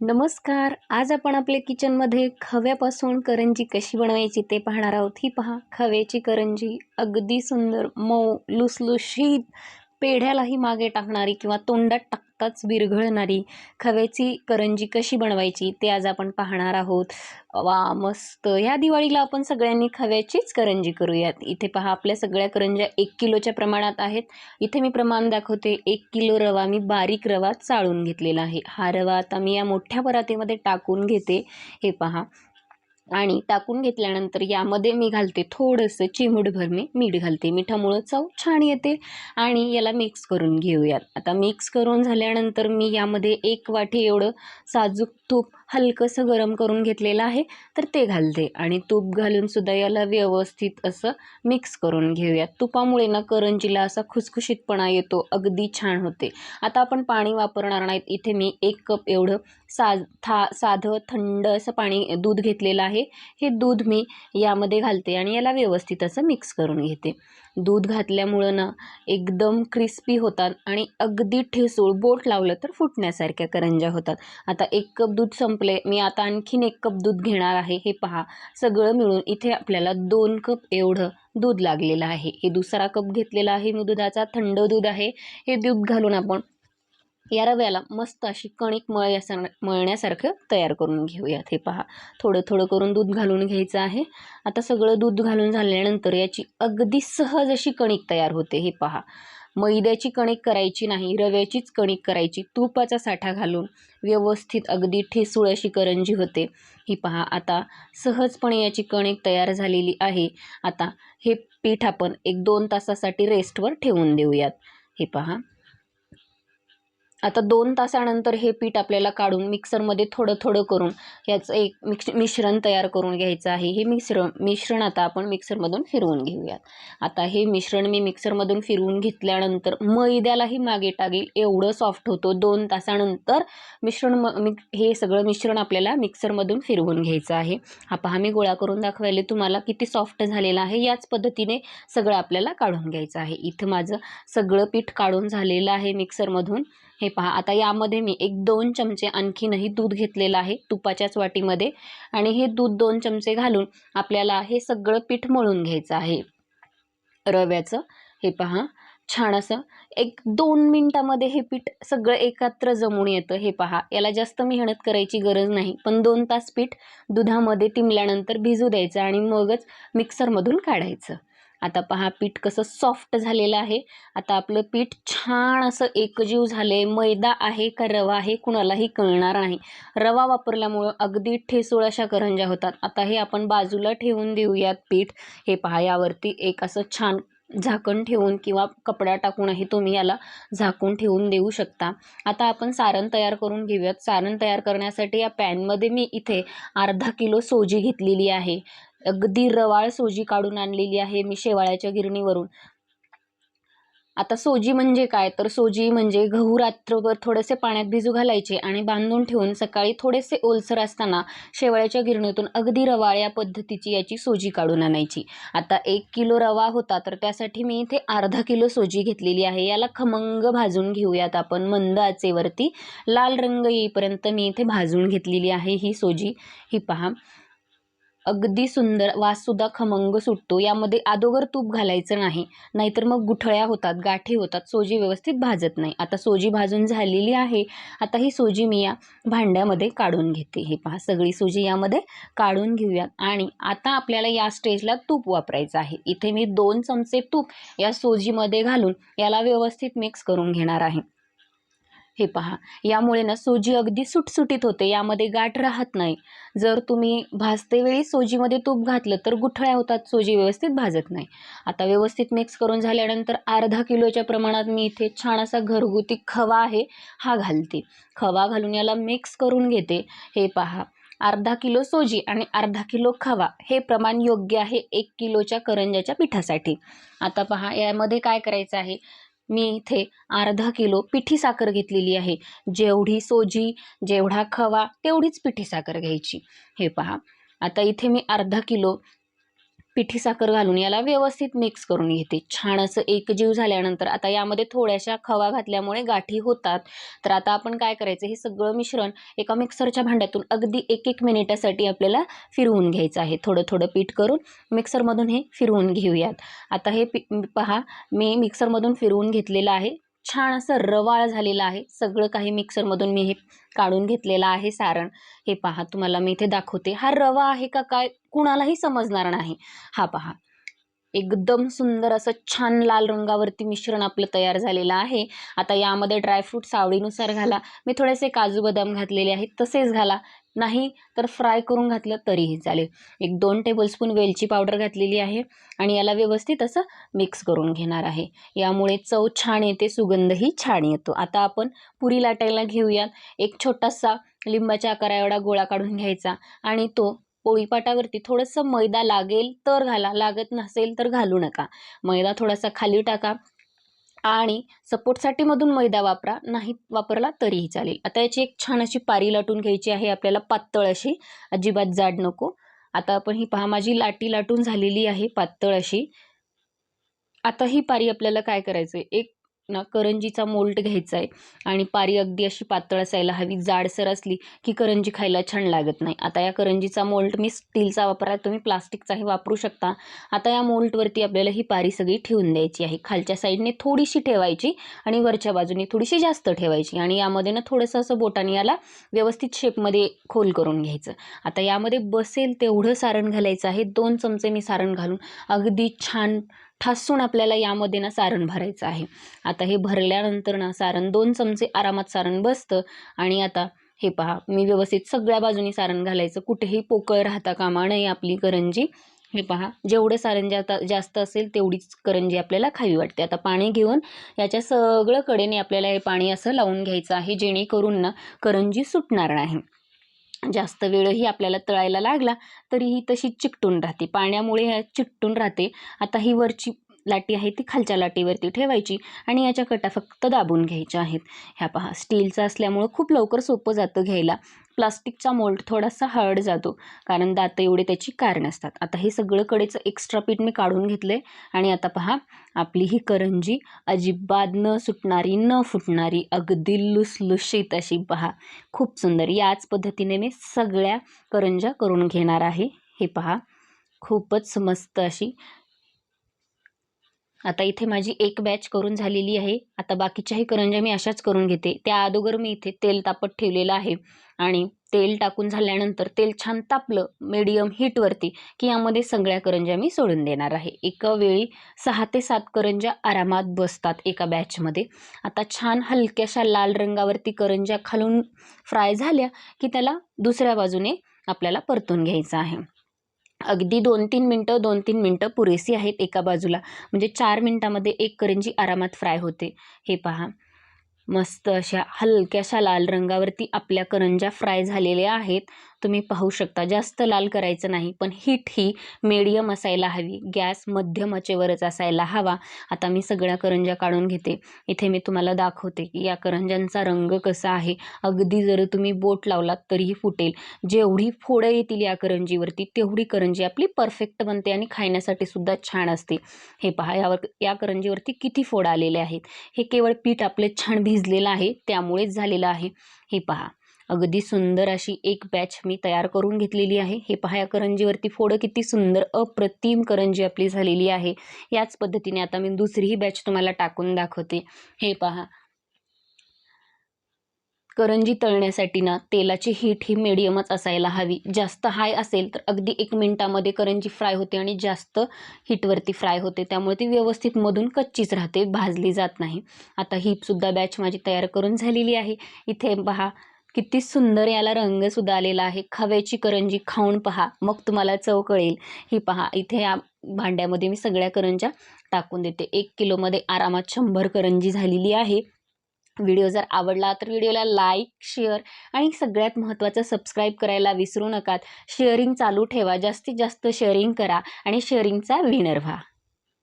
नमस्कार. आज आपण आपल्या किचनमध्ये खव्यापासून करंजी कशी बनवायची ते पाहणार आहोत. ही पहा, खव्याची करंजी अगदी सुंदर, मऊ, लुसलुशीत, पेढ्यालाही मागे टाकणारी किंवा तोंडात टाकताच विरघळणारी खव्याची करंजी कशी बनवायची ते आज आपण पाहणार आहोत. वा, मस्त! ह्या दिवाळीला आपण सगळ्यांनी खव्याचीच करंजी करूयात. इथे पहा, आपल्या सगळ्या करंज्या 1 किलोच्या प्रमाणात आहेत. इथे मी प्रमाण दाखवते. 1 किलो रवा मी बारीक रवा चाळून घेतलेला आहे. हा रवा आता मी या मोठ्या परातीमध्ये टाकून घेते. हे पहा, आणि टाकून घेतल्यानंतर यामध्ये मी घालते थोडंसं चिमूटभर मी मीठ घालते. मिठामुळं चव छान येते. आणि याला मिक्स करून घेऊयात. आता मिक्स करून झाल्यानंतर मी यामध्ये 1 वाटी एवढं साजूक तूप हलकंसं गरम करून घेतलेलं आहे, तर ते घालते. आणि तूप घालून सुद्धा याला व्यवस्थित असं मिक्स करून घेऊयात. तुपामुळे ना करंजीला असा खुसखुशीतपणा येतो, अगदी छान होते. आता आपण पाणी वापरणार नाहीत. इथे मी 1 कप एवढं साधं थंड असं दूध घेतलेलं आहे. हे दूध मी यामध्ये घालते आणि याला व्यवस्थित असं मिक्स करून घेते. दूध घातल्यामुळं ना एकदम क्रिस्पी होतात आणि अगदी ठिसूळ, बोट लावलं तर फुटण्यासारख्या करंज्या होतात. आता 1 कप दूध संपले. मी आता आणखीन 1 कप दूध घेणार आहे. हे पहा, सगळं मिळून इथे आपल्याला 2 कप एवढं दूध लागलेलं आहे. हे दुसरा कप घेतलेला आहे मी दुधाचा, थंड दूध आहे. हे दूध घालून आपण या रव्याला मस्त अशी कणिक मळण्यासारखं तयार करून घेऊयात. हे पहा, थोडं थोडं करून दूध घालून घ्यायचं आहे. आता सगळं दूध घालून झाल्यानंतर याची अगदी सहज अशी कणिक तयार होते. हे पहा, मैद्याची कणिक करायची नाही, रव्याचीच कणिक करायची. तुपाचा साठा घालून व्यवस्थित अगदी ठिसूळ अशी करंजी होते. ही पहा, आता सहजपणे याची कणिक तयार झालेली आहे. आता हे पीठ आपण 1-2 तासासाठी रेस्टवर ठेवून देऊयात. हे पहा, आता 2 तासानंतर हे पीठ आपल्याला काढून मिक्सरमध्ये थोडं थोडं करून याचं एक मिश्रण तयार करून घ्यायचं आहे. हे मिश्रण आता आपण मिक्सरमधून फिरवून घेऊयात. आता हे मिश्रण मी मिक्सरमधून फिरवून घेतल्यानंतर मैद्यालाही मागे टाकेल एवढं सॉफ्ट होतो. 2 तासानंतर हे सगळं मिश्रण आपल्याला मिक्सरमधून फिरवून घ्यायचं आहे. हा पहा, मी गोळा करून दाखवायला तुम्हाला किती सॉफ्ट झालेला आहे. याच पद्धतीने सगळं आपल्याला काढून घ्यायचं आहे. इथं माझं सगळं पीठ काढून झालेलं आहे मिक्सरमधून. हे पहा, आता यामध्ये मी 1-2 चमचे आणखीनही दूध घेतलेलं आहे तुपाच्याच वाटीमध्ये. आणि हे दूध 2 चमचे घालून आपल्याला हे सगळं पीठ मळून घ्यायचं आहे रव्याचं. हे पहा, छान असं 1-2 मिनिटामध्ये हे पीठ सगळं एकत्र जमून येतं. हे पहा, याला जास्त मेहनत करायची गरज नाही, पण 2 तास पीठ दुधामध्ये टिमल्यानंतर भिजू द्यायचं आणि मगच मिक्सरमधून काढायचं. आता पहा, पीठ कसं सॉफ्ट झालेलं आहे. आता आपलं पीठ छान असं एकजीव झाले. मैदा आहे का रवा आहे कुणालाही कळणार नाही. रवा वापरल्यामुळं अगदी ठिसूळ अशा करंज्या होतात. आता हे आपण बाजूला ठेवून देऊयात पीठ. हे पहा, यावरती एक असं छान झाकण ठेवून किंवा कपडा टाकूनही तुम्ही याला झाकून ठेवून देऊ शकता. आता आपण सारण तयार करून घेऊयात. सारण तयार करण्यासाठी या पॅनमध्ये मी इथे अर्धा किलो सोजी घेतलेली आहे. अगदी रवाळ सोजी काढून आणलेली आहे मी शेवाळ्याच्या गिरणीवरून. आता सोजी म्हणजे काय, तर सोजी म्हणजे गहू रात्रभर थोडेसे पाण्यात भिजू घालायचे आणि बांधून ठेवून सकाळी थोडेसे ओलसर असताना शेवाळ्याच्या गिरणीतून अगदी रवाळ या पद्धतीची याची सोजी काढून आणायची. आता 1 किलो रवा होता, तर त्यासाठी मी इथे अर्धा किलो सोजी घेतलेली आहे. याला खमंग भाजून घेऊयात आपण मंद आचेवरती. लाल रंग येईपर्यंत मी इथे भाजून घेतलेली आहे ही सोजी. ही पहा, अगदी सुंदर, वाससुद्धा खमंग सुटतो. यामध्ये अगोदर तूप घालायचं नाही, नाहीतर मग गुठळ्या होतात, गाठी होतात, सोजी व्यवस्थित भाजत नाही. आता सोजी भाजून झालेली आहे. आता ही सोजी मी या भांड्यामध्ये काढून घेते. हे पहा, सगळी सोजी यामध्ये काढून घेऊयात. आणि आता आपल्याला या स्टेजला तूप वापरायचं आहे. इथे मी 2 चमचे तूप या सोजीमध्ये घालून याला व्यवस्थित मिक्स करून घेणार आहे. हे पहा, यामुळे ना सोजी अगदी सुटसुटीत होते, यामध्ये गाठ राहत नाही. जर तुम्ही भाजतेवेळी सोजीमध्ये तूप घातलं तर गुठळ्या होतात, सोजी व्यवस्थित भाजत नाही. आता व्यवस्थित मिक्स करून झाल्यानंतर अर्धा किलोच्या प्रमाणात मी इथे छान असा घरगुती खवा आहे हा घालते. खवा घालून याला मिक्स करून घेते. हे पहा, अर्धा किलो सोजी आणि अर्धा किलो खवा हे प्रमाण योग्य आहे 1 किलोच्या करंज्याच्या पिठासाठी. आता पहा, यामध्ये काय करायचं आहे, मी इथे अर्धा किलो पिठी साखर घेतलेली आहे. जेवढी सोजी, जेवढा खवा, तेवढीच पिठी साखर घ्यायची. हे पहा, आता इथे मी अर्धा किलो पिठी साखर घालून याला व्यवस्थित मिक्स करून घेते. छान असं एकजीव झाल्यानंतर आता यामध्ये थोड्याशा खवा घातल्यामुळे गाठी होतात. तर आता आपण काय करायचं, हे सगळं मिश्रण एका मिक्सरच्या भांड्यातून अगदी 1-1 मिनिटासाठी आपल्याला फिरवून घ्यायचं आहे. थोडं थोडं पीठ करून मिक्सरमधून हे फिरवून घेऊयात. आता हे पहा, मी मिक्सरमधून फिरवून घेतलेलं आहे. छान असं रवाळ झालेलं आहे. सगळं काही मिक्सरमधून मी हे काढून घेतलेलं आहे सारण. हे पहा, तुम्हाला मी इथे दाखवते. हा रवा आहे का काय कुणालाही समजणार नाही. हा पहा, एकदम सुंदर असं छान लाल रंगावरती मिश्रण आपलं तयार झालेलं आहे. आता यामध्ये ड्रायफ्रूट्स आवडीनुसार घाला. मी थोडेसे काजू बदाम घातलेले आहेत, तसेच घाला. नाही तर फ्राय करून घातलं तरीही चालेल. 1-2 टेबलस्पून वेलची पावडर घातलेली आहे आणि याला व्यवस्थित असं मिक्स करून घेणार आहे. यामुळे चव छान येते, सुगंधही छान येतो. आता आपण पुरी लाटायला घेऊयात. एक छोटासा लिंबाच्या आकारा एवढा गोळा काढून घ्यायचा आणि तो पोळीपाटावरती थोडंसं मैदा लागेल तर घाला, लागत नसेल तर घालू नका. मैदा थोडासा खाली टाका आणि सपोर्टसाठी मधून मैदा वापरा, नाही वापरला तरीही चालेल. आता याची एक छान अशी पारी लाटून घ्यायची आहे आपल्याला, पातळ अशी, अजिबात जाड नको. आता आपण ही पहा, माझी लाटी लाटून झालेली आहे पातळ अशी. आता ही पारी आपल्याला काय करायचं आहे, एक ना करंजीचा मोल्ड घ्यायचा आहे आणि पारी अगदी अशी पातळ असायला हवी. जाडसर असली की करंजी खायला छान लागत नाही. आता या करंजीचा मोल्ड मी स्टीलचा वापरला, तुम्ही प्लास्टिकचाही वापरू शकता. आता या मोल्डवरती आपल्याला ही पारी सगळी ठेवून द्यायची आहे. खालच्या साईडने थोडीशी ठेवायची आणि वरच्या बाजूने थोडीशी जास्त ठेवायची आणि यामध्ये ना थोडंसं असं बोटाने याला व्यवस्थित शेपमध्ये खोल करून घ्यायचं. आता यामध्ये बसेल तेवढं सारण घालायचं आहे. 2 चमचे मी सारण घालून अगदी छान ठासून आपल्याला यामध्ये ना सारण भरायचं आहे. आता हे भरल्यानंतर ना सारण 2 चमचे आरामात सारण बसतं आणि आता हे पहा, मी व्यवस्थित सगळ्या बाजूनी सारण घालायचं. कुठेही पोकळ राहता कामा नये आपली करंजी. हे पहा, जेवढं सारण जास्त असेल तेवढीच करंजी आपल्याला खावी वाटते. आता पाणी घेऊन याच्या सगळं कडेने आपल्याला हे पाणी असं लावून घ्यायचं आहे, जेणेकरून ना करंजी सुटणार नाही. जास्त वेळही आपल्याला तळायला लागला तरीही तशी चिकटून राहते, पाण्यामुळे चिकटून राहते. आता ही वरची लाटी आहे ती खालच्या लाटीवरती ठेवायची आणि याच्या कटा फक्त दाबून घ्यायच्या आहेत. ह्या पहा, स्टीलचा असल्यामुळं खूप लवकर सोपं जातं घ्यायला. प्लास्टिकचा मोल्ड थोडासा हार्ड जातो, कारण दातं एवढे त्याची कार नसतात. आता हे सगळं कडेचं एक्स्ट्रा पीठ मी काढून घेतलंय आणि आता पहा, आपली ही करंजी अजिबात न सुटणारी, न फुटणारी, अगदी लुसलुशीत अशी पहा, खूप सुंदर. याच पद्धतीने मी सगळ्या करंज्या करून घेणार आहे. हे पहा, खूपच मस्त अशी. आता इथे माझी एक बॅच करून झालेली आहे. आता बाकीच्याही करंज्या मी अशाच करून घेते. त्या अगोदर मी इथे तेल तापत ठेवलेलं आहे आणि तेल टाकून झाल्यानंतर तेल छान तापलं मीडियम हीटवरती की यामध्ये सगळ्या करंज्या मी सोडून देणार आहे. एका वेळी 6 ते 7 करंज्या आरामात बसतात एका बॅचमध्ये. आता छान हलक्याशा लाल रंगावरती करंज्या खालून फ्राय झाल्या की त्याला दुसऱ्या बाजूने आपल्याला परतून घ्यायचं आहे. अगदी 2-3 मिनटं पुरेसी आहेत एका बाजूला, म्हणजे 4 मिनिटामध्ये एक करंजी आरामात फ्राय होते. हे पहा, मस्त अशा हलक्याशा लाल रंगावरती आपल्या करंज्या फ्राय झालेल्या आहेत. तुम्ही पाहू शकता, जास्त लाल करायचं नाही, पण हीट ही मीडियम असायला हवी, गॅस मध्यम आचेवरच असायला हवा. आता मी सगळ्या करंज्या काढून घेते. इथे मी तुम्हाला दाखवते की या करंज्यांचा रंग कसा आहे. अगदी जर तुम्ही बोट लावलात तरीही फुटेल. जेवढी फोडं येतील या करंजीवरती तेवढी करंजी आपली परफेक्ट बनते आणि खाण्यासाठी सुद्धा छान असते. हे पहा, या करंजीवरती किती फोड आलेले आहेत. हे केवळ पीठ आपले छान भिजलेलं आहे त्यामुळेच झालेलं आहे. हे पहा, अगदी सुंदर अशी एक बॅच मी तयार करून घेतलेली आहे. हे पहा, या करंजीवरती फोडं किती सुंदर, अप्रतिम करंजी आपली झालेली आहे. याच पद्धतीने आता मी दुसरीही बॅच तुम्हाला टाकून दाखवते. हे पहा, करंजी तळण्यासाठी ना तेलाची हीट ही मिडियमच असायला हवी. जास्त हाय असेल तर अगदी 1 मिनिटामध्ये करंजी फ्राय होते आणि जास्त हीटवरती फ्राय होते, त्यामुळे ती व्यवस्थित मधून कच्चीच राहते, भाजली जात नाही. आता ही सुद्धा बॅच माझी तयार करून झालेली आहे. इथे पहा, किती सुंदर याला रंगसुद्धा आलेला आहे. खव्याची करंजी खाऊन पहा, मग तुम्हाला चव कळेल. ही पहा, इथे या भांड्यामध्ये मी सगळ्या करंज्या टाकून देते. 1 किलोमध्ये आरामात 100 करंजी झालेली आहे. व्हिडिओ जर आवडला तर व्हिडिओला लाईक, शेअर आणि सगळ्यात महत्त्वाचं सबस्क्राईब करायला विसरू नका. शेअरिंग चालू ठेवा, जास्तीत जास्त शेअरिंग करा आणि शेअरिंगचा विनर व्हा.